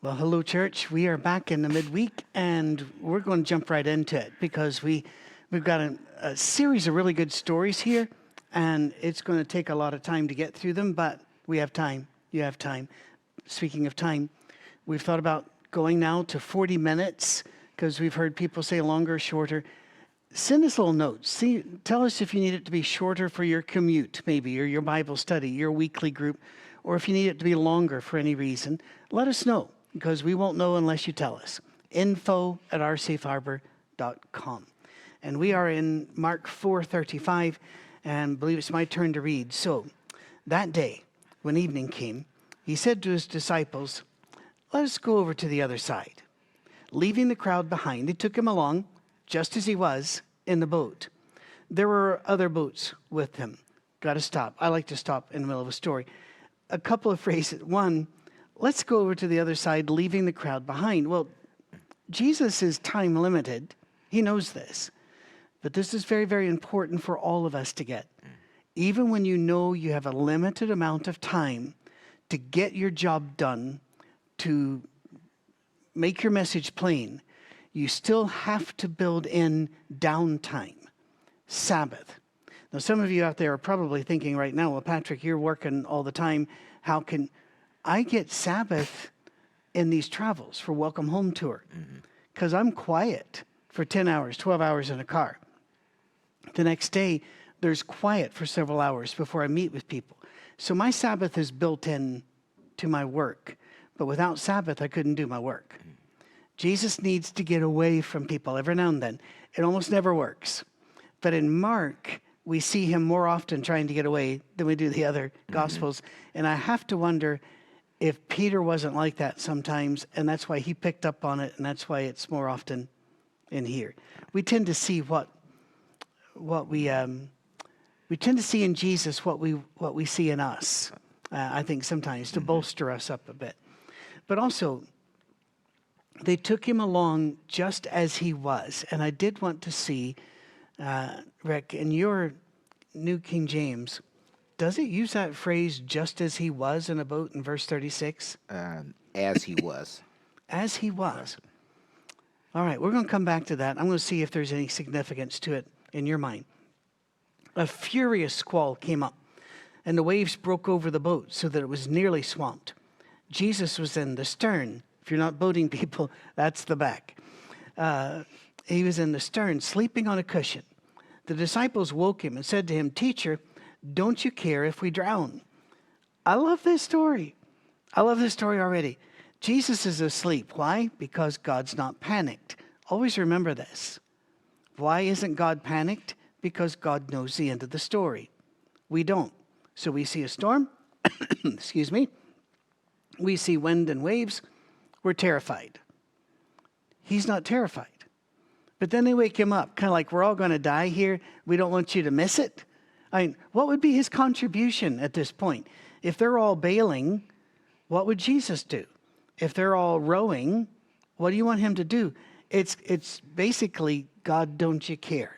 Well, hello, church. We are back in the midweek, and we're going to jump right into it because we've got a series of really good stories here, and it's going to take a lot of time to get through them, but we have time. You have time. Speaking of time, we've thought about going now to 40 minutes because we've heard people say longer, shorter. Send us little notes. Tell us if you need it to be shorter for your commute, maybe, or your Bible study, your weekly group, or if you need it to be longer for any reason. Let us know, because we won't know unless you tell us. info@oursafeharbor.com. And we are in Mark 4:35, and I believe it's my turn to read. So, that day, when evening came, he said to his disciples, "Let us go over to the other side." Leaving the crowd behind, they took him along, just as he was, in the boat. There were other boats with him. Got to stop. I like to stop in the middle of a story. A couple of phrases. One, let's go over to the other side, leaving the crowd behind. Well, Jesus is time limited. He knows this. But this is very, very important for all of us to get. Even when you know you have a limited amount of time to get your job done, to make your message plain, you still have to build in downtime, Sabbath. Now, some of you out there are probably thinking right now, well, Patrick, you're working all the time. How can I get Sabbath in these travels for Welcome Home Tour? Because I'm quiet for 10 hours, 12 hours in a car. The next day, there's quiet for several hours before I meet with people. So my Sabbath is built in to my work. But without Sabbath, I couldn't do my work. Jesus needs to get away from people every now and then. It almost never works. But in Mark, we see him more often trying to get away than we do the other Gospels. And I have to wonder if Peter wasn't like that sometimes, and that's why he picked up on it, and that's why it's more often in here. We tend to see what we tend to see in Jesus what we see in us. I think sometimes to bolster us up a bit. But also, they took him along just as he was. And I did want to see, Rick, in your New King James, does it use that phrase, just as he was in a boat in verse 36? As he was. As he was. All right, we're going to come back to that. I'm going to see if there's any significance to it in your mind. A furious squall came up, and the waves broke over the boat so that it was nearly swamped. Jesus was in the stern. If you're not boating people, that's the back. He was in the stern, sleeping on a cushion. The disciples woke him and said to him, "Teacher, don't you care if we drown?" I love this story. I love this story already. Jesus is asleep. Why? Because God's not panicked. Always remember this. Why isn't God panicked? Because God knows the end of the story. We don't. So we see a storm. Excuse me. We see wind and waves. We're terrified. He's not terrified. But then they wake him up, kind of like, we're all going to die here. We don't want you to miss it. I mean, what would be his contribution at this point? If they're all bailing, what would Jesus do? If they're all rowing, what do you want him to do? It's basically, God, don't you care?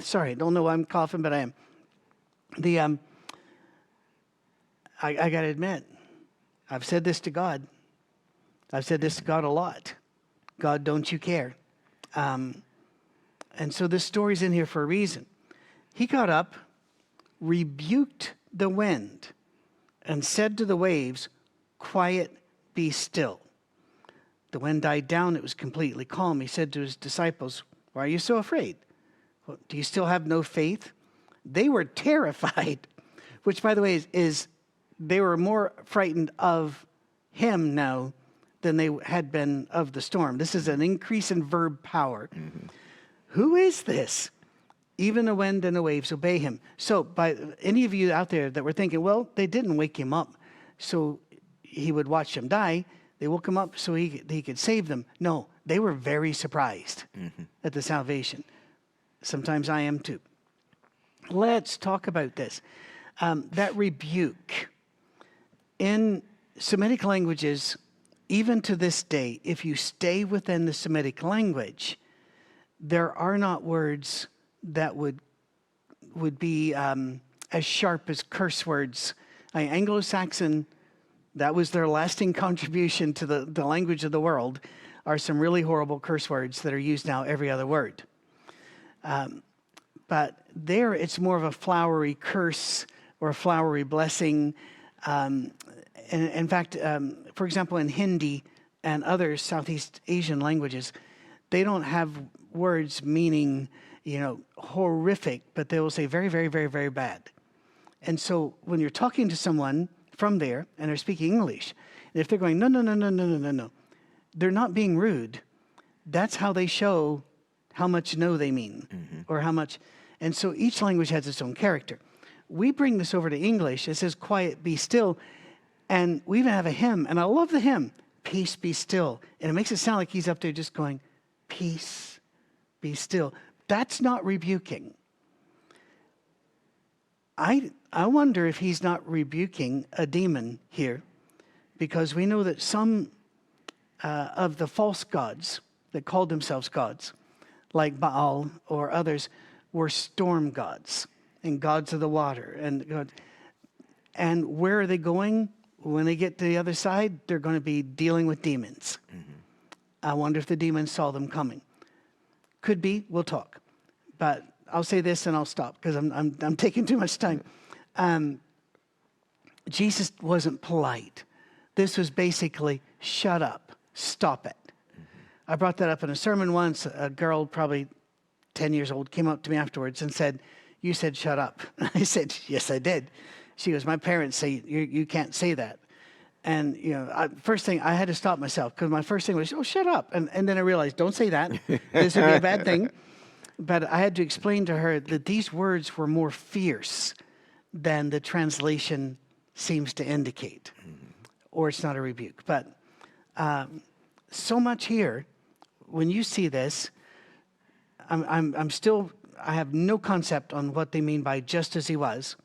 Sorry, I don't know why I'm coughing, but I am. I got to admit, I've said this to God. I've said this to God a lot. God, don't you care? And so this story's in here for a reason. He got up, rebuked the wind, and said to the waves, "Quiet, be still." The wind died down. It was completely calm. He said to his disciples, "Why are you so afraid? Well, do you still have no faith?" They were terrified, which, by the way, is they were more frightened of him now than they had been of the storm. This is an increase in verb power. Who is this? Even the wind and the waves obey him. So by any of you out there that were thinking, well, they didn't wake him up so he would watch them die. They woke him up so he could save them. No, they were very surprised at the salvation. Sometimes I am too. Let's talk about this. That rebuke. In Semitic languages, even to this day, if you stay within the Semitic language, there are not words that would be as sharp as curse words. Anglo-Saxon That was their lasting contribution to the language of the world, are some really horrible curse words that are used now every other word. But there, it's more of a flowery curse or a flowery blessing. And in fact, for example, in Hindi and other Southeast Asian languages, they don't have words meaning, horrific, but they will say very, very, very, very bad. And so when you're talking to someone from there and they're speaking English, and if they're going, no, no, no, no, no, no, no, no, they're not being rude. That's how they show how much no they mean, or how much. And so each language has its own character. We bring this over to English. It says, quiet, be still. And we even have a hymn, and I love the hymn, peace, be still. And it makes it sound like he's up there just going, peace, be still. That's not rebuking. I wonder if he's not rebuking a demon here, because we know that some of the false gods that called themselves gods, like Baal or others, were storm gods and gods of the water. And where are they going? When they get to the other side, they're going to be dealing with demons. I wonder if the demons saw them coming. Could be. We'll talk. But I'll say this and I'll stop because I'm taking too much time. Jesus wasn't polite. This was basically, shut up, stop it. I brought that up in a sermon once. A girl, probably 10 years old, came up to me afterwards and said, you said shut up. I said, yes, I did. She goes, my parents say you can't say that. And, first thing, I had to stop myself because my first thing was, oh, shut up. And then I realized, don't say that. This would be a bad thing. But I had to explain to her that these words were more fierce than the translation seems to indicate, or it's not a rebuke. But so much here, when you see this, I'm still, I have no concept on what they mean by just as he was.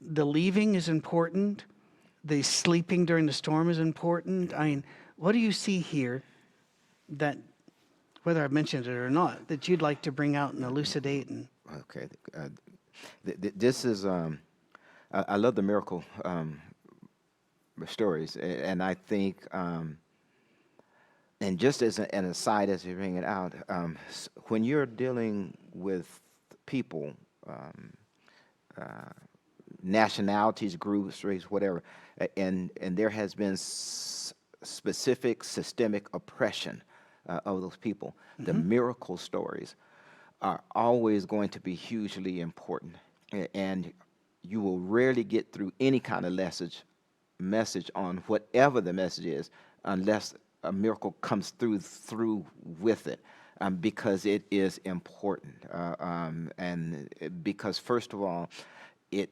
The leaving is important. The sleeping during the storm is important. I mean, what do you see here that, whether I've mentioned it or not, that you'd like to bring out and elucidate? And Okay. This is, I love the miracle stories. And I think, and just as an aside as you bring it out, when you're dealing with people, nationalities, groups, race, whatever, and there has been specific systemic oppression of those people, the miracle stories are always going to be hugely important. And you will rarely get through any kind of message on whatever the message is unless a miracle comes through with it, because it is important. Because first of all, it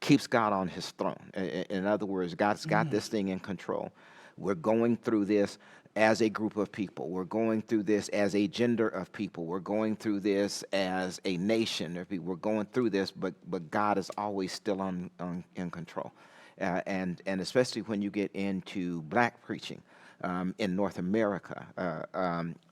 keeps God on his throne. In other words, God's got this thing in control. We're going through this as a group of people. We're going through this as a gender of people. We're going through this as a nation of people. We're going through this, but God is always still in control. And especially when you get into black preaching in North America,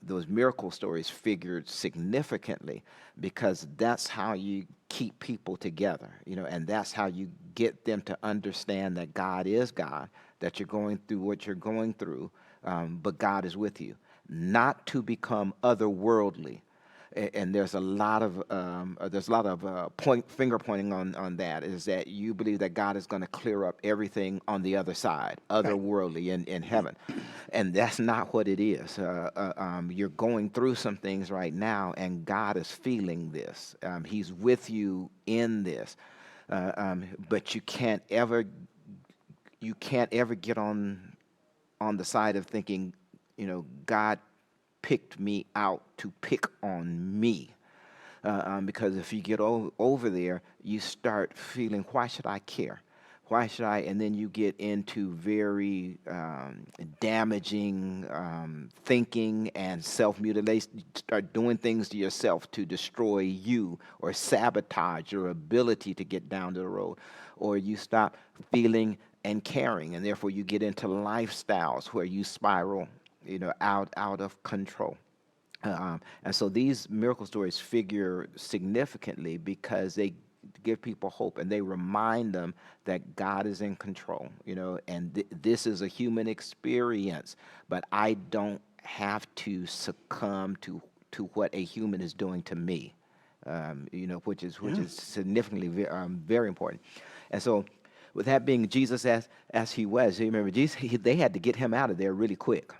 those miracle stories figured significantly because that's how you keep people together, and that's how you get them to understand that God is God, that you're going through what you're going through, but God is with you, not to become otherworldly. And there's a lot of finger pointing on that, is that you believe that God is going to clear up everything on the other side, otherworldly in heaven, and that's not what it is. You're going through some things right now, and God is feeling this. He's with you in this, but you can't ever get on the side of thinking, God picked me out to pick on me. Because if you get over there, you start feeling, why should I care? Why should I? And then you get into very damaging thinking and self-mutilation. You start doing things to yourself to destroy you or sabotage your ability to get down to the road. Or you stop feeling and caring, and therefore you get into lifestyles where you spiral out of control. And so these miracle stories figure significantly because they give people hope, and they remind them that God is in control, and this is a human experience, but I don't have to succumb to what a human is doing to me, which is significantly very important. And so, with that being Jesus as he was, you remember Jesus, they had to get him out of there really quick.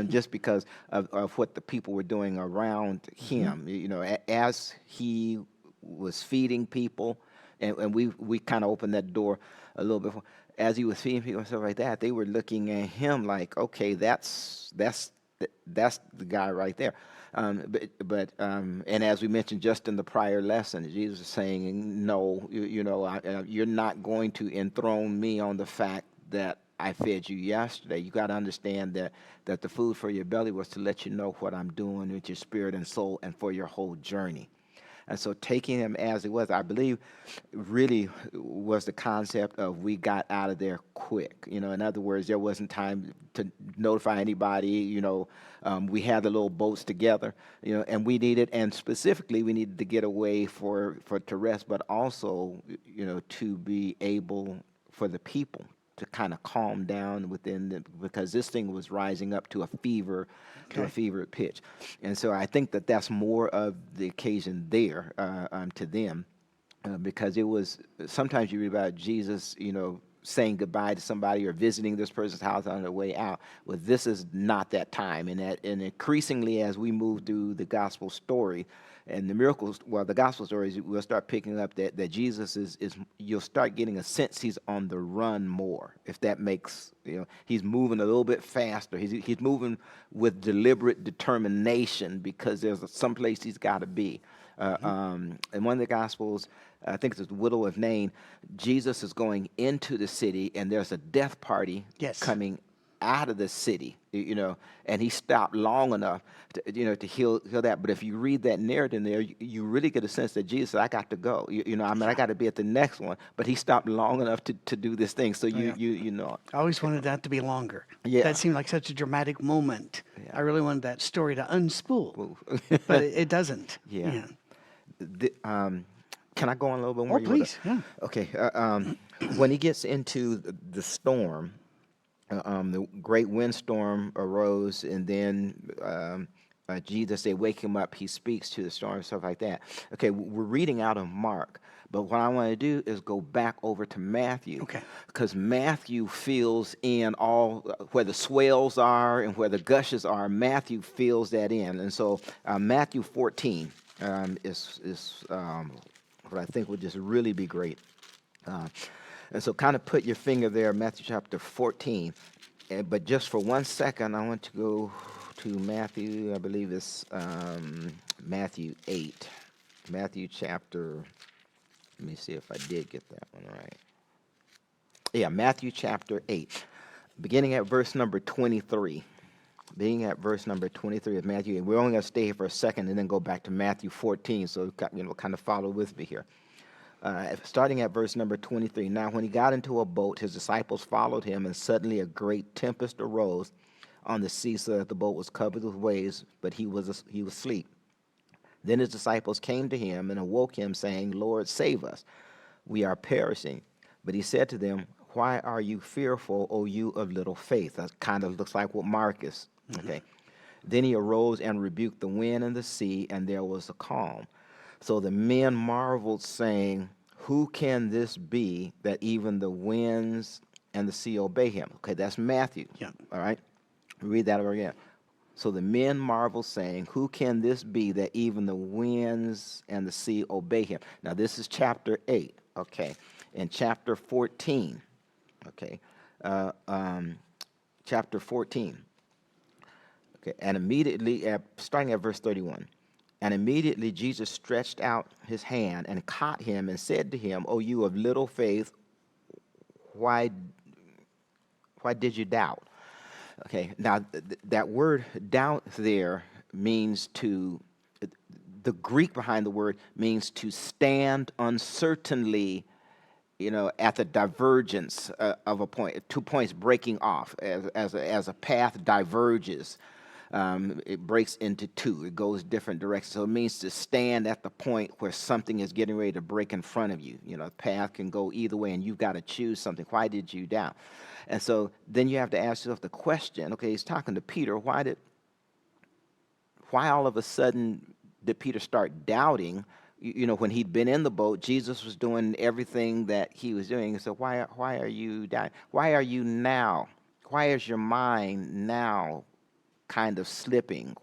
Just because of what the people were doing around him, as he was feeding people, and we kind of opened that door a little bit. As he was feeding people and stuff like that, they were looking at him like, okay, that's the guy right there. And as we mentioned just in the prior lesson, Jesus is saying, no, you're not going to enthrone me on the fact that I fed you yesterday. You got to understand that the food for your belly was to let you know what I'm doing with your spirit and soul and for your whole journey. And so taking him as he was, I believe, really was the concept of we got out of there quick. In other words, there wasn't time to notify anybody. We had the little boats together, and specifically we needed to get away to rest, but also, to be able for the people to kind of calm down because this thing was rising up to a fever pitch. And so I think that's more of the occasion there to them, because it was, sometimes you read about Jesus, saying goodbye to somebody or visiting this person's house on their way out. Well, this is not that time. And increasingly as we move through the gospel story, and the miracles, the gospel stories, we'll start picking up that Jesus is you'll start getting a sense he's on the run more, if that makes, he's moving a little bit faster. He's moving with deliberate determination because there's some place he's got to be. In one of the gospels, I think it's the widow of Nain, Jesus is going into the city and there's a death party coming out of the city, and he stopped long enough to heal that. But if you read that narrative there, you really get a sense that Jesus said, I got to go. I got to be at the next one. But he stopped long enough to do this thing. So you know. I always wanted that to be longer. Yeah. That seemed like such a dramatic moment. Yeah. I really wanted that story to unspool, but it doesn't. Yeah. Can I go on a little bit more? Oh, please. Yeah. Okay. When he gets into the storm, the great windstorm arose, and then Jesus, they wake him up. He speaks to the storm and stuff like that. Okay, we're reading out of Mark, but what I want to do is go back over to Matthew. Okay. Because Matthew fills in all where the swells are and where the gushes are. Matthew fills that in, and so Matthew 14 is what I think would just really be great. And so kind of put your finger there, Matthew chapter 14. But just for 1 second, I want to go to Matthew, I believe it's Matthew 8. Matthew chapter, let me see if I did get that one right. Yeah, Matthew chapter 8, beginning at verse number 23. Being at verse number 23 of Matthew, and we're only going to stay here for a second and then go back to Matthew 14, so kind of follow with me here. Starting at verse number 23. Now, when he got into a boat, his disciples followed him, and suddenly a great tempest arose on the sea, so that the boat was covered with waves, but he was asleep. Then his disciples came to him and awoke him, saying, Lord, save us. We are perishing. But he said to them, why are you fearful, O you of little faith? That kind of looks like what Mark is. Okay. Then he arose and rebuked the wind and the sea, and there was a calm. So the men marveled, saying, who can this be that even the winds and the sea obey him? Okay, that's Matthew. Yeah. All right. Read that over again. So the men marveled, saying, who can this be that even the winds and the sea obey him? Now, this is chapter 8. Okay. In chapter 14. Okay. Chapter 14. Okay. And immediately, starting at verse 31. And immediately Jesus stretched out his hand and caught him and said to him, O you of little faith, why did you doubt? Okay, now that word doubt there means the Greek behind the word means to stand uncertainly, at the divergence of a point, 2 points breaking off as a path diverges. It breaks into two. It goes different directions. So it means to stand at the point where something is getting ready to break in front of you. You know, the path can go either way, and you've got to choose something. Why did you doubt? And so then you have to ask yourself the question, okay, he's talking to Peter. Why all of a sudden did Peter start doubting? You know, when he'd been in the boat, Jesus was doing everything that he was doing. So why are you doubting? Why are you now? Why is your mind now kind of slipping?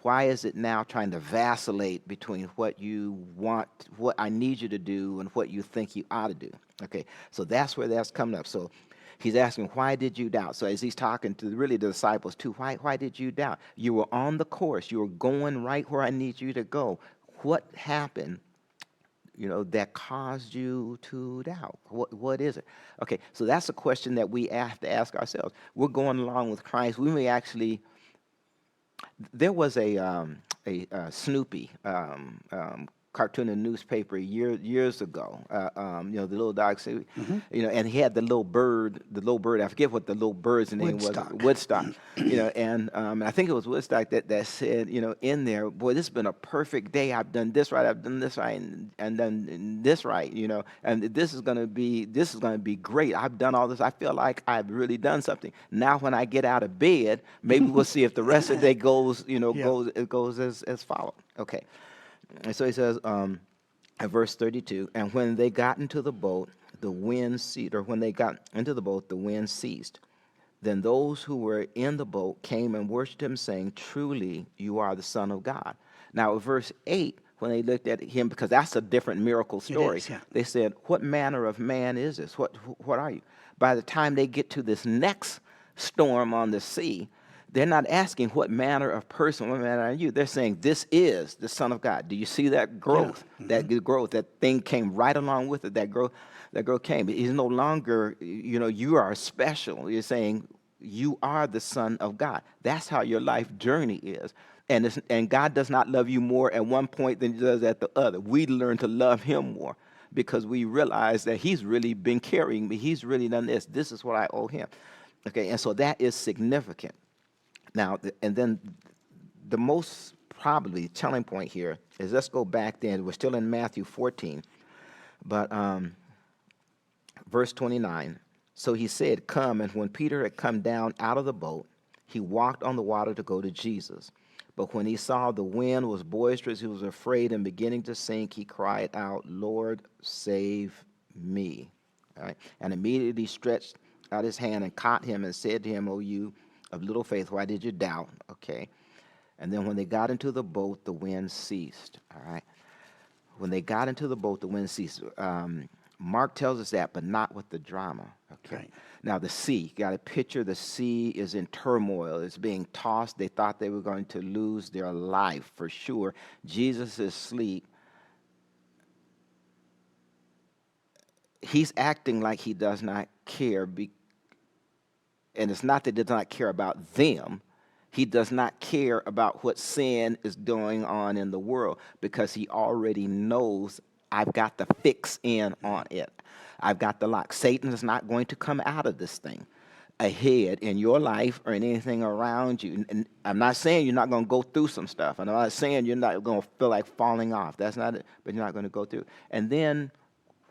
Why is it now trying to vacillate between what you want, what I need you to do, and what you think you ought to do? Okay, so that's where that's coming up. So he's asking, why did you doubt? So as he's talking to really the disciples too, why did you doubt? You were on the course. You were going right where I need you to go. What happened, you know, that caused you to doubt? What is it? Okay, so that's a question that we have to ask ourselves. We're going along with Christ. We may actually. There was a Snoopy cartoon in the newspaper years ago. You know, the little dog, you know, and he had the little bird. I forget what the little bird's name was. Woodstock. You know, and I think it was Woodstock that said, you know, in there, boy, this has been a perfect day. I've done this right. I've done this right, and done this right. You know, and this is gonna be great. I've done all this. I feel like I've really done something. Now, when I get out of bed, maybe we'll see if the rest of the day goes, you know, goes as followed. Okay. And so he says, at verse 32, and when they got into the boat, the wind ceased, or when they got into the boat, the wind ceased. Then those who were in the boat came and worshipped him, saying, truly, you are the Son of God. Now, verse 8, when they looked at him, because that's a different miracle story, they said, what manner of man is this? What are you? By the time they get to this next storm on the sea, they're not asking what manner of person, what manner are you? They're saying, this is the Son of God. Do you see that growth? Yeah. That growth, that thing came right along with it. That growth came. He's no longer, you know, you are special. You're saying, you are the Son of God. That's how your life journey is. And God does not love you more at one point than he does at the other. We learn to love him more because we realize that he's really been carrying me. He's really done this. This is what I owe him. Okay, and so that is significant. Now, and then the most probably telling point here is, let's go back then. We're still in Matthew 14, but verse 29. So he said, come, and when Peter had come down out of the boat, he walked on the water to go to Jesus. But when he saw the wind was boisterous, he was afraid, and beginning to sink, he cried out, Lord, save me. All right? And immediately stretched out his hand and caught him and said to him, O you of little faith, why did you doubt? Okay. And then when they got into the boat, the wind ceased. All right. When they got into the boat, the wind ceased. Mark tells us that, but not with the drama. Okay. Right. Now the sea, you got to picture the sea is in turmoil. It's being tossed. They thought they were going to lose their life for sure. Jesus is asleep. He's acting like he does not care. And it's not that he does not care about them. He does not care about what sin is going on in the world because he already knows I've got the fix in on it. I've got the lock. Satan is not going to come out of this thing ahead in your life or in anything around you. And I'm not saying you're not going to go through some stuff. I'm not saying you're not going to feel like falling off. That's not it. But you're not going to go through. And then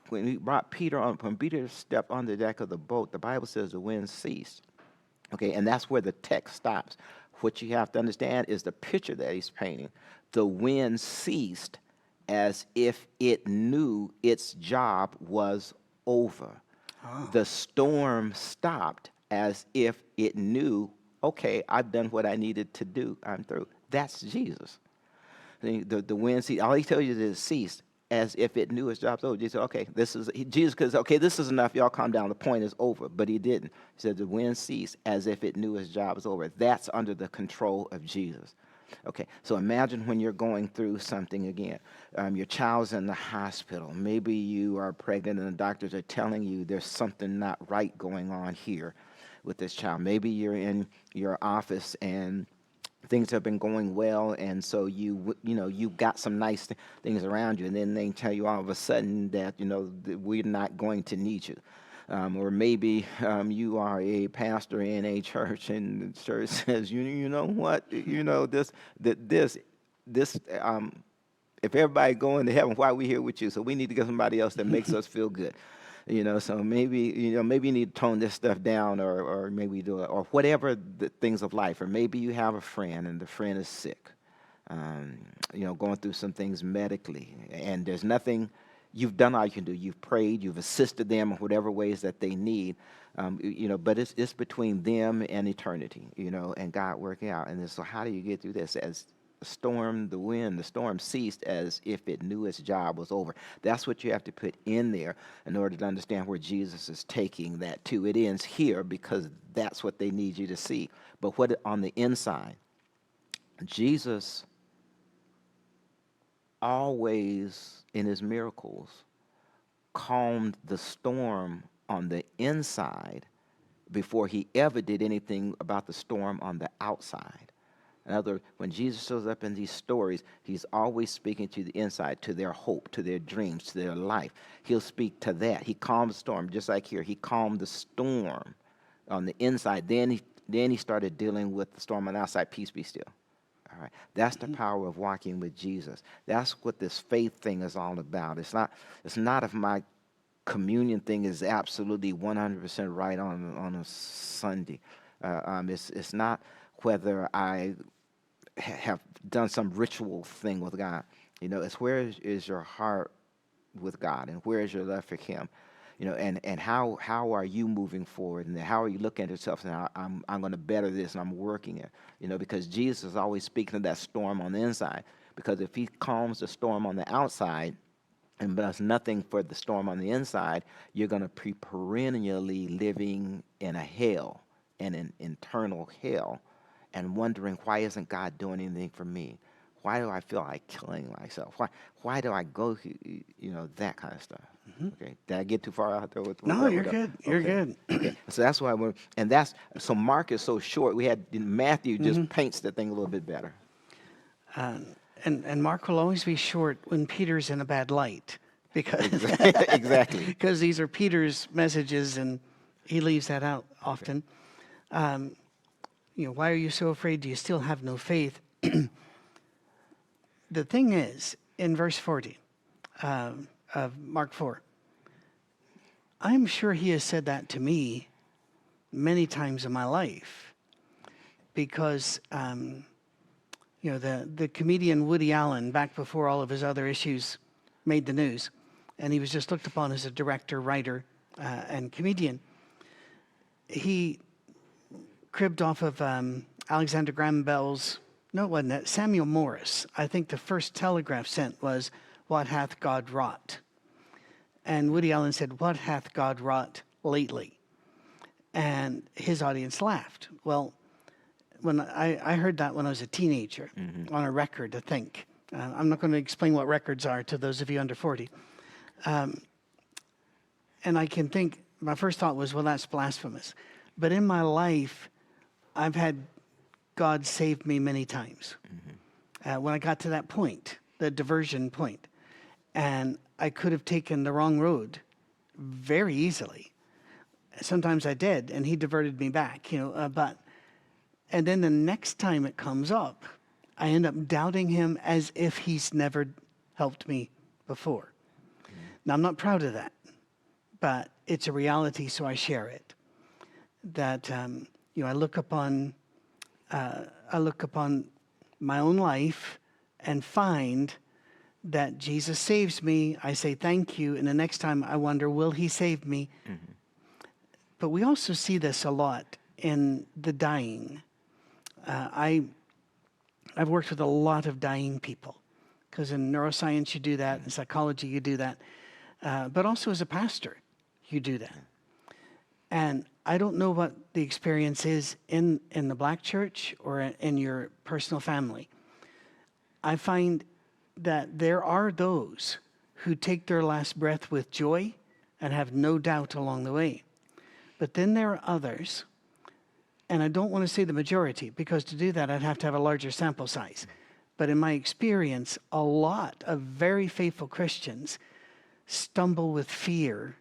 when he brought Peter on, when Peter stepped on the deck of the boat, the Bible says the wind ceased. Okay, and that's where the text stops. What you have to understand is the picture that he's painting. The wind ceased as if it knew its job was over. Oh. The storm stopped as if it knew, okay, I've done what I needed to do. I'm through. That's Jesus. The wind ceased. All he tells you is it ceased as if it knew its job's over. Jesus said, okay, Jesus because, okay, this is enough. Y'all calm down. The point is over. But he didn't. He said the wind ceased as if it knew its job was over. That's under the control of Jesus. Okay, so imagine when you're going through something again. Your child's in the hospital. Maybe you are pregnant and the doctors are telling you there's something not right going on here with this child. Maybe you're in your office and things have been going well, and so you've got some nice things around you, and then they tell you all of a sudden that we're not going to need you. Or maybe you are a pastor in a church, and the church says, you know what, this. If everybody going to heaven, why are we here with you? So we need to get somebody else that makes us feel good. So maybe you need to tone this stuff down, or maybe do it, or whatever the things of life. Or maybe you have a friend and the friend is sick, going through some things medically, and there's nothing. You've done all you can do. You've prayed. You've assisted them in whatever ways that they need. But it's between them and eternity. And God working out. And so, how do you get through this? As the storm ceased as if it knew its job was over. That's what you have to put in there in order to understand where Jesus is taking that to. It ends here because that's what they need you to see. But what on the inside, Jesus always in his miracles calmed the storm on the inside before he ever did anything about the storm on the outside. In other words, when Jesus shows up in these stories, he's always speaking to the inside, to their hope, to their dreams, to their life. He'll speak to that. He calmed the storm, just like here. He calmed the storm on the inside. Then he started dealing with the storm on the outside. Peace be still. All right. That's the power of walking with Jesus. That's what this faith thing is all about. It's not if my communion thing is absolutely 100% right on a Sunday. It's not whether I have done some ritual thing with God. It's where is your heart with God, and where is your love for him. And how are you moving forward, and how are you looking at yourself and I'm going to better this, and I'm working it. Because Jesus is always speaking of that storm on the inside. Because if he calms the storm on the outside and does nothing for the storm on the inside, you're going to be perennially living in a hell, in an internal hell, and wondering, why isn't God doing anything for me? Why do I feel like killing myself? Why do I go through, that kind of stuff? Okay, did I get too far out there with No, that? you're good. You're good. Okay. So that's why so Mark is so short. Matthew just paints the thing a little bit better. And Mark will always be short when Peter's in a bad light, because Exactly. because these are Peter's messages, and he leaves that out often. Why are you so afraid? Do you still have no faith? The thing is, in verse 40 of Mark 4, I'm sure he has said that to me many times in my life, because the comedian Woody Allen, back before all of his other issues made the news, and he was just looked upon as a director, writer, and comedian. He cribbed off of Alexander Graham Bell's, no, it wasn't it, Samuel Morris. I think the first telegraph sent was, "What hath God wrought?" And Woody Allen said, "What hath God wrought lately?" And his audience laughed. Well, when I heard that when I was a teenager on a record, I think. I'm not going to explain what records are to those of you under 40. And I can think, my first thought was, well, that's blasphemous. But in my life, I've had God save me many times. When I got to that point, the diversion point, and I could have taken the wrong road very easily. Sometimes I did, and he diverted me back, and then the next time it comes up, I end up doubting him as if he's never helped me before. Now, I'm not proud of that, but it's a reality, so I share it. That I look upon my own life and find that Jesus saves me. I say thank you, and the next time I wonder, will he save me? But we also see this a lot in the dying. I've worked with a lot of dying people, because in neuroscience you do that, in psychology you do that, but also as a pastor you do that. And I don't know what the experience is in the black church or in your personal family. I find that there are those who take their last breath with joy and have no doubt along the way. But then there are others, and I don't want to say the majority, because to do that I'd have to have a larger sample size. But in my experience, a lot of very faithful Christians stumble with fear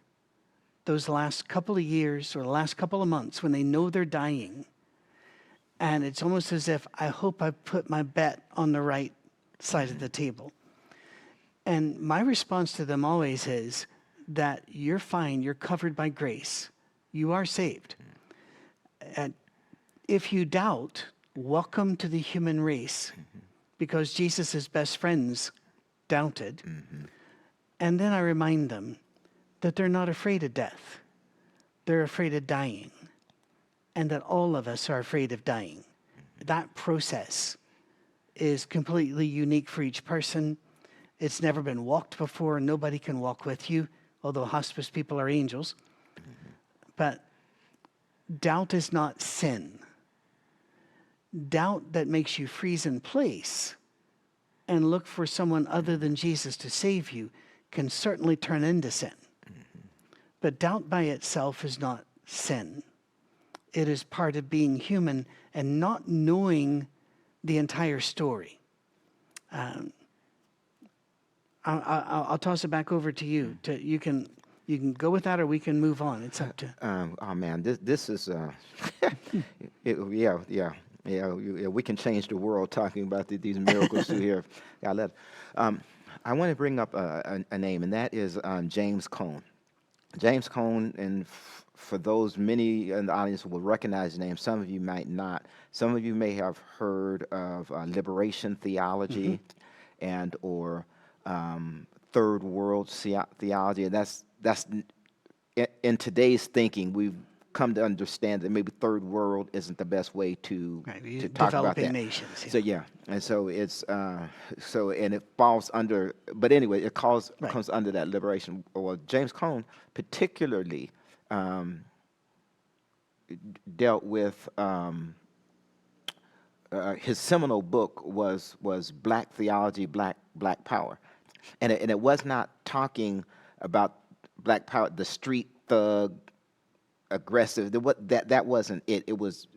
those last couple of years or the last couple of months when they know they're dying. And it's almost as if, I hope I put my bet on the right side of the table. And my response to them always is that you're fine, you're covered by grace, you are saved. And if you doubt, welcome to the human race, because Jesus' best friends doubted. And then I remind them that they're not afraid of death. They're afraid of dying. And that all of us are afraid of dying. That process is completely unique for each person. It's never been walked before. Nobody can walk with you, although hospice people are angels. But doubt is not sin. Doubt that makes you freeze in place and look for someone other than Jesus to save you can certainly turn into sin. But doubt by itself is not sin. It is part of being human and not knowing the entire story. I'll toss it back over to you. You can go with that, or we can move on. It's up to. Oh man, this is we can change the world talking about these miracles through here. I want to bring up a name, and that is James Cone. James Cone, and for those many in the audience will recognize the name, some of you might not. Some of you may have heard of liberation theology and or third world theology. And that's in today's thinking, we've come to understand that maybe third world isn't the best way to talk about that. Nations. So yeah, and so it's and it falls under. But anyway, it comes under that liberation. Well, James Cone particularly dealt with his seminal book was Black Theology, Black Power, and it was not talking about black power, the street thug, aggressive. That wasn't it. It was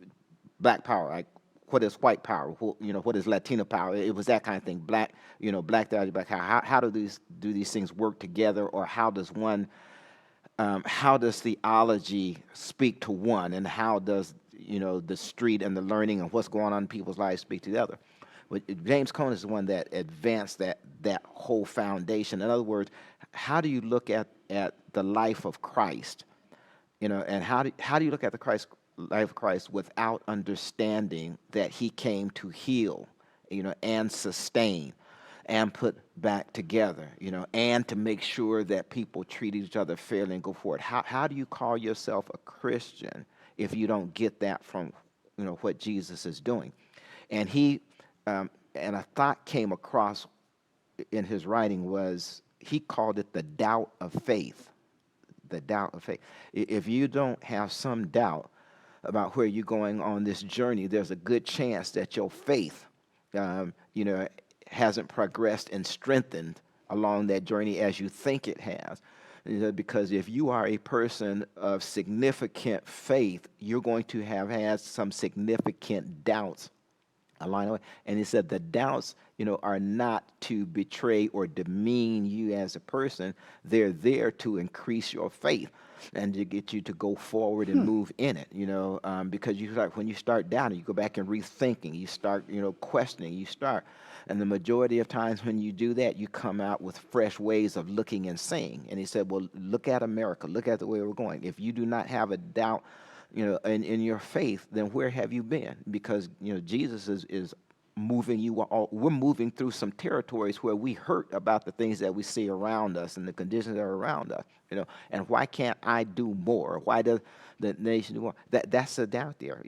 black power, like what is white power? What is Latino power? It was that kind of thing. Black theology, black power. How do these things work together, or how does theology speak to one, and how does the street and the learning and what's going on in people's lives speak to the other? But James Cone is the one that advanced that whole foundation. In other words, how do you look at the life of Christ, and how do you look at the life of Christ without understanding that he came to heal, and sustain, and put back together, and to make sure that people treat each other fairly and go forward. How do you call yourself a Christian if you don't get that from what Jesus is doing? And he and a thought came across in his writing was he called it the doubt of faith. The doubt of faith. If you don't have some doubt about where you're going on this journey, there's a good chance that your faith, hasn't progressed and strengthened along that journey as you think it has. Because if you are a person of significant faith, you're going to have had some significant doubts along the way. And he said the doubts, are not to betray or demean you as a person. They're there to increase your faith and to get you to go forward and move in it, because when you start doubting, you go back and rethinking, you start, questioning, and the majority of times when you do that, you come out with fresh ways of looking and seeing. And he said, well, look at America, look at the way we're going. If you do not have a doubt, in your faith, then where have you been? Because, Jesus is moving you all. We're moving through some territories where we hurt about the things that we see around us and the conditions that are around us, and why can't I do more? Why does the nation do more? That's a doubt there,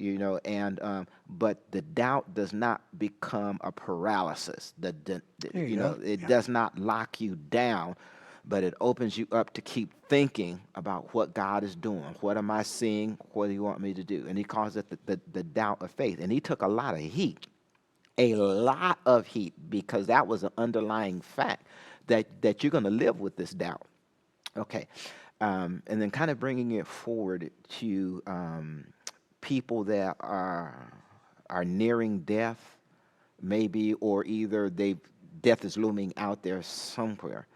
but the doubt does not become a paralysis. It does not lock you down, but it opens you up to keep thinking about what God is doing. What am I seeing? What do you want me to do? And he calls it the doubt of faith. And he took a lot of heat, because that was an underlying fact that you're going to live with this doubt. Okay. And then kind of bringing it forward to people that are nearing death, maybe, or either death is looming out there somewhere.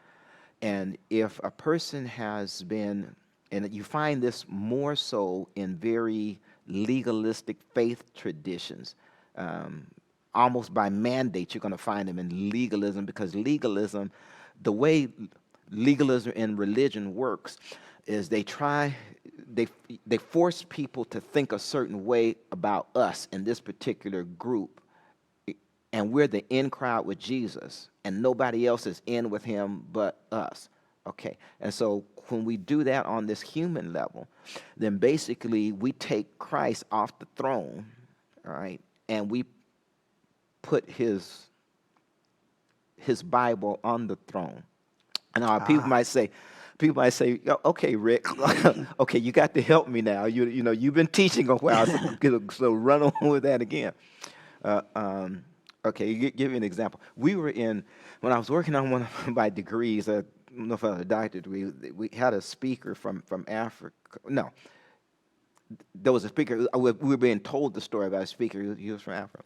And if a person has been and you find this more so in very legalistic faith traditions. Almost by mandate, you're going to find them in legalism, because legalism, the way legalism in religion works is they force people to think a certain way about us in this particular group, and we're the in crowd with Jesus, and nobody else is in with him but us. Okay, and so when we do that on this human level, then basically we take Christ off the throne, all right, and we put his Bible on the throne. And now people might say, okay, Rick, okay, you got to help me now. You know, you've been teaching a while, so run on with that again. Okay, give you an example. When I was working on one of my degrees, I don't know if I was a doctorate degree, we had a speaker from Africa. No, there was a speaker. We were being told the story about a speaker. He was from Africa.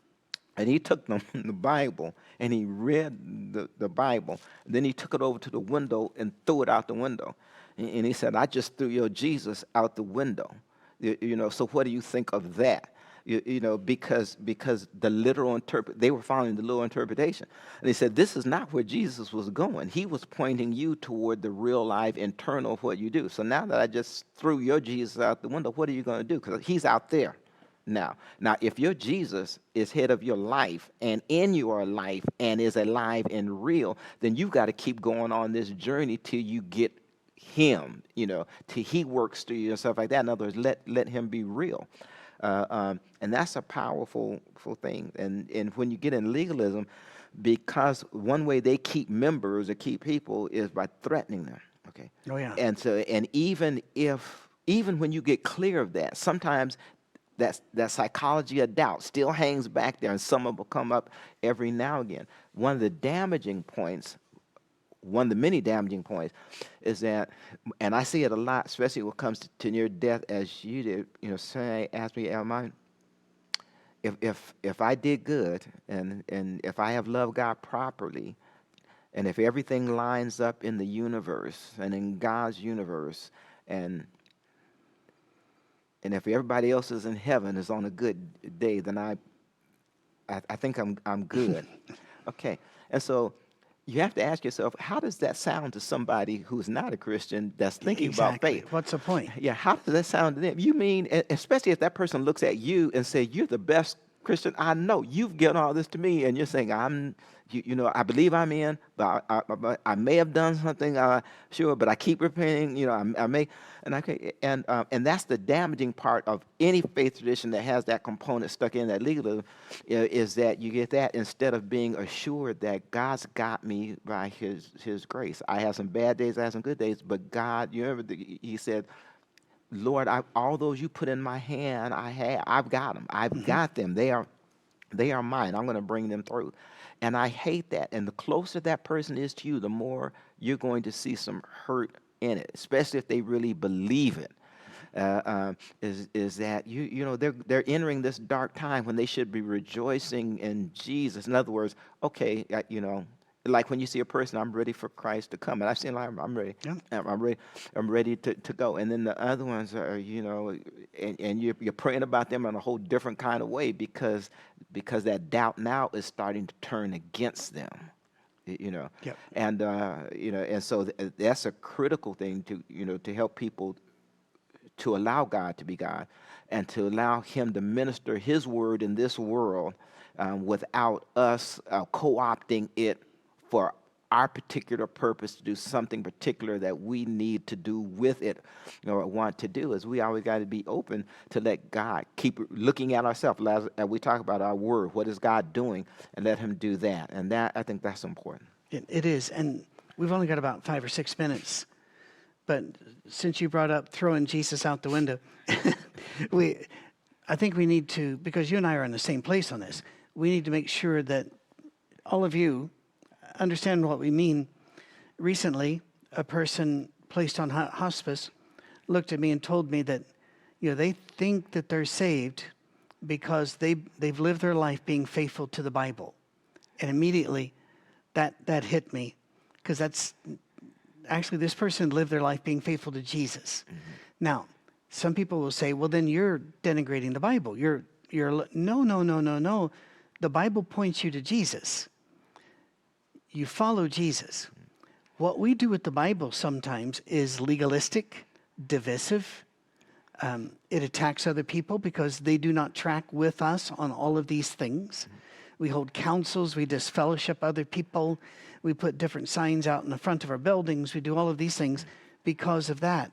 And he took the Bible, and he read the Bible. Then he took it over to the window and threw it out the window. And he said, I just threw your Jesus out the window. You know, so what do you think of that? You know, because the literal they were following the literal interpretation. And he said, this is not where Jesus was going. He was pointing you toward the real life internal of what you do. So now that I just threw your Jesus out the window, what are you going to do? Because he's out there. Now, if your Jesus is head of your life and in your life and is alive and real, then you've got to keep going on this journey till you get him, you know, till he works through you and stuff like that. In other words, let him be real. And that's a powerful thing. And when you get in legalism, because one way they keep members or keep people is by threatening them. Okay. Oh yeah. And even when you get clear of that, sometimes that psychology of doubt still hangs back there, and some of them will come up every now and again. One of the many damaging points is that, and I see it a lot, especially when it comes to near death, as you did. You know, somebody asked me, if I did good, and if I have loved God properly, and if everything lines up in the universe and in God's universe, and if everybody else is in heaven is on a good day, then I think I'm good. Okay, and so you have to ask yourself, how does that sound to somebody who's not a Christian that's thinking about faith? What's the point? Yeah, how does that sound to them? You mean, especially if that person looks at you and say, you're the best Christian I know. You've given all this to me, and you're saying, you know, I believe I'm in, but I may have done something, sure, but I keep repenting. You know, I may, and that's the damaging part of any faith tradition that has that component stuck in that legalism, is that you get that instead of being assured that God's got me by His grace. I have some bad days, I have some good days, but God, you remember He said, Lord, all those you put in my hand, I've got them. I've got them. They are mine. I'm going to bring them through. And I hate that. And the closer that person is to you, the more you're going to see some hurt in it, especially if they really believe it. Is that you know they're entering this dark time when they should be rejoicing in Jesus. In other words, okay, you know, like when you see a person, I'm ready for Christ to come, and I've seen, I'm ready, Yeah. I'm ready to go. And then the other ones are, you know, and you're praying about them in a whole different kind of way because that doubt now is starting to turn against them, you know. Yep. And you know, and so that's a critical thing to help people to allow God to be God and to allow Him to minister His word in this world without us co-opting it for our particular purpose to do something particular that we need to do with it or want to do. Is we always got to be open to let God keep looking at ourselves as we talk about our word. What is God doing? And let Him do that. And that, I think that's important. It is. And we've only got about 5 or 6 minutes. But since you brought up throwing Jesus out the window, I think we need to, because you and I are in the same place on this, we need to make sure that all of you understand what we mean. Recently, a person placed on hospice looked at me and told me that, you know, they think that they're saved because they've lived their life being faithful to the Bible. And immediately that hit me, because actually this person lived their life being faithful to Jesus. Now, some people will say, well, then you're denigrating the Bible. No. The Bible points you to Jesus. You follow Jesus. What we do with the Bible sometimes is legalistic, divisive. It attacks other people because they do not track with us on all of these things. We hold councils, we disfellowship other people, we put different signs out in the front of our buildings, we do all of these things because of that.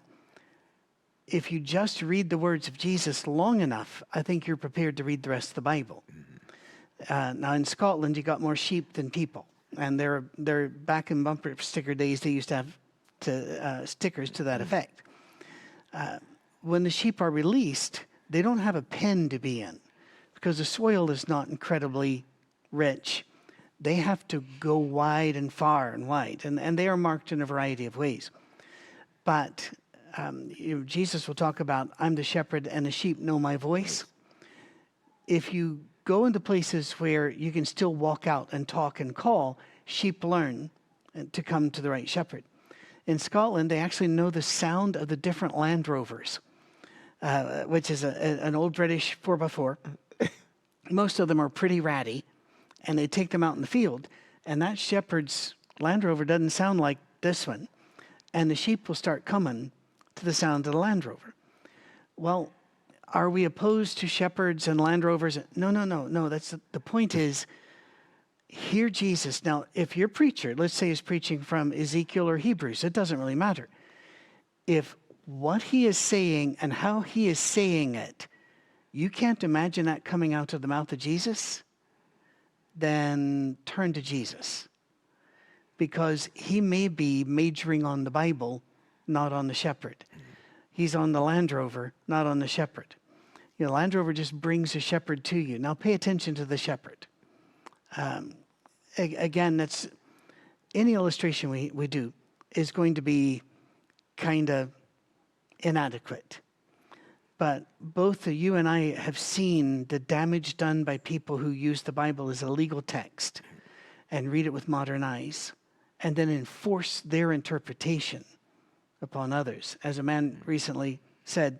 If you just read the words of Jesus long enough, I think you're prepared to read the rest of the Bible. Now in Scotland, you got more sheep than people. And they're back in bumper sticker days, they used to have stickers to that effect. When the sheep are released, they don't have a pen to be in because the soil is not incredibly rich. They have to go wide and far and wide, and they are marked in a variety of ways. But Jesus will talk about, I'm the shepherd and the sheep know my voice. If you go into places where you can still walk out and talk and call, sheep learn to come to the right shepherd. In Scotland, they actually know the sound of the different Land Rovers, which is an old British 4x4. Most of them are pretty ratty, and they take them out in the field, and that shepherd's Land Rover doesn't sound like this one, and the sheep will start coming to the sound of the Land Rover. Well, are we opposed to shepherds and Land Rovers? No. That's the point is, hear Jesus. Now, if your preacher, let's say, is preaching from Ezekiel or Hebrews, it doesn't really matter. If what he is saying and how he is saying it, you can't imagine that coming out of the mouth of Jesus, then turn to Jesus. Because he may be majoring on the Bible, not on the shepherd. He's on the Land Rover, not on the shepherd. You know, Land Rover just brings a shepherd to you. Now pay attention to the shepherd. Again, that's any illustration we do is going to be kind of inadequate. But both you and I have seen the damage done by people who use the Bible as a legal text and read it with modern eyes and then enforce their interpretation upon others. As a man recently said,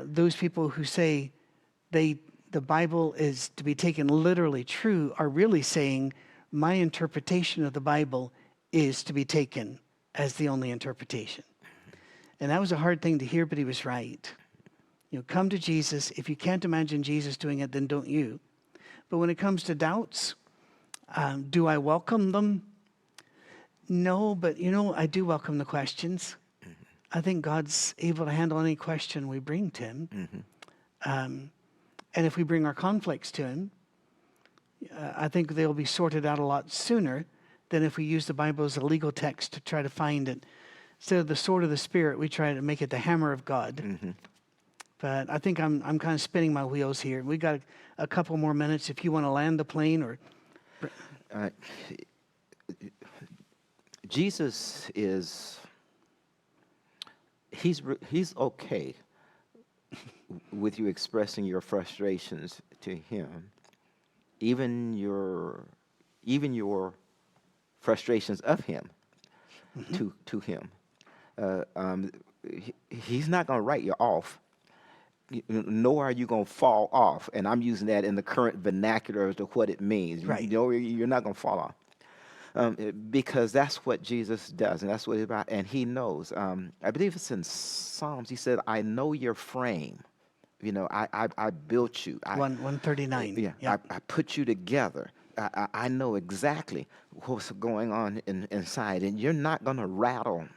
those people who say the Bible is to be taken literally true are really saying my interpretation of the Bible is to be taken as the only interpretation. And that was a hard thing to hear, but he was right. You know, come to Jesus. If you can't imagine Jesus doing it, then don't you. But when it comes to doubts, do I welcome them? No, but I do welcome the questions. I think God's able to handle any question we bring to him. And if we bring our conflicts to him, I think they'll be sorted out a lot sooner than if we use the Bible as a legal text to try to find it. Instead of the sword of the Spirit, we try to make it the hammer of God. But I think I'm kind of spinning my wheels here. We got a couple more minutes if you want to land the plane or. Jesus he's okay with you expressing your frustrations to him, even your frustrations of him to him. He's not going to write you off, nor are you going to fall off. And I'm using that in the current vernacular as to what it means. Right. You're not going to fall off. Because that's what Jesus does, and that's what he's about. And he knows. I believe it's in Psalms. He said, "I know your frame. I built you. 139. Yeah. Yep. I put you together. I know exactly what's going on inside, and you're not going to rattle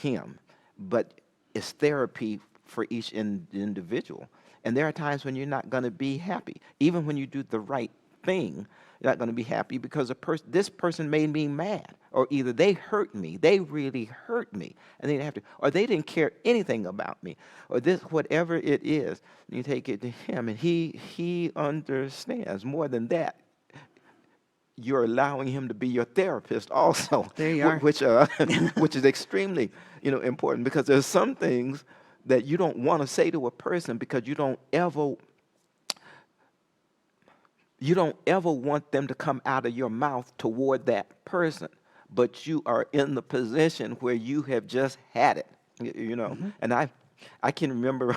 him. But it's therapy for each individual. And there are times when you're not going to be happy, even when you do the right thing. You're not going to be happy because this person made me mad, or either they hurt me, they really hurt me, and they didn't have to, or they didn't care anything about me, or this, whatever it is. You take it to him, and he understands. More than that, you're allowing him to be your therapist also. There you are. Which is extremely important, because there's some things that you don't want to say to a person because you don't ever want them to come out of your mouth toward that person. but you are in the position where you have just had it, you know. And I can remember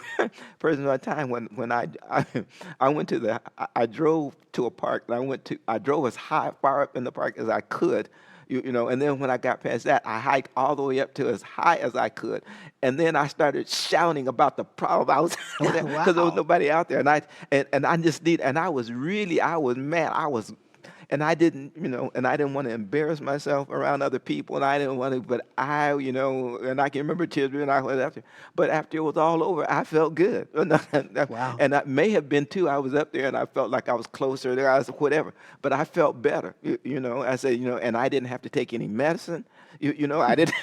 personally a time when I went to I drove to a park, and I drove as far up in the park as I could, you know, and then when I got past that, I hiked all the way up to as high as I could, and then I started shouting about the problem I was because there was Wow. nobody out there, and I just I was mad, and I didn't, you know, and I didn't want to embarrass myself around other people, and I didn't want to, but you know, and I can remember tears and I was after, but after it was all over, I felt good, Wow. and that may have been too. I was up there, and I felt like I was closer there, whatever, but I felt better, you know. I said, you know, and I didn't have to take any medicine, you know, I didn't,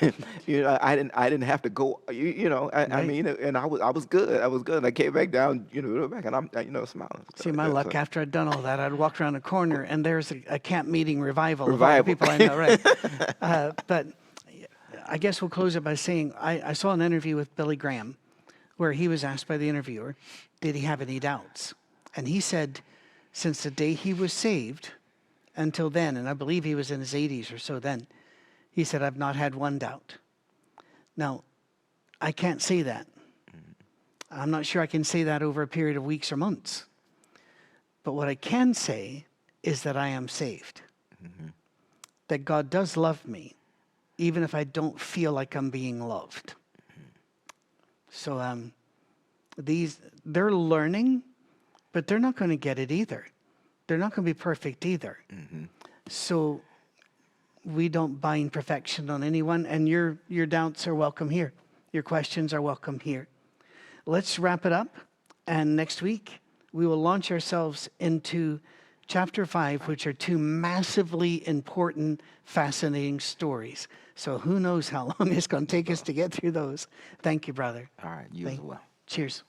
you know, I didn't have to go, you know, I Right. mean, and I was good, and I came back down, you know, back, and I'm, you know, smiling. See, my luck, after I'd done all that, I'd walk around a corner and there's a camp meeting revival of all the Revival. people I know, right? But I guess we'll close it by saying I saw an interview with Billy Graham where he was asked by the interviewer, did he have any doubts? And he said, since the day he was saved until then, and I believe he was in his 80s or so then, he said, I've not had one doubt. Now, I can't say that. I'm not sure I can say that over a period of weeks or months. But what I can say is that I am saved. That God does love me, even if I don't feel like I'm being loved. So they're learning, but they're not going to get it either. They're not going to be perfect either. So we don't bind perfection on anyone, and your doubts are welcome here. Your questions are welcome here. Let's wrap it up, and next week we will launch ourselves into chapter 5, which are two massively important, fascinating stories. So who knows how long it's going to take us to get through those. Thank you, brother. All right, you as well. Cheers.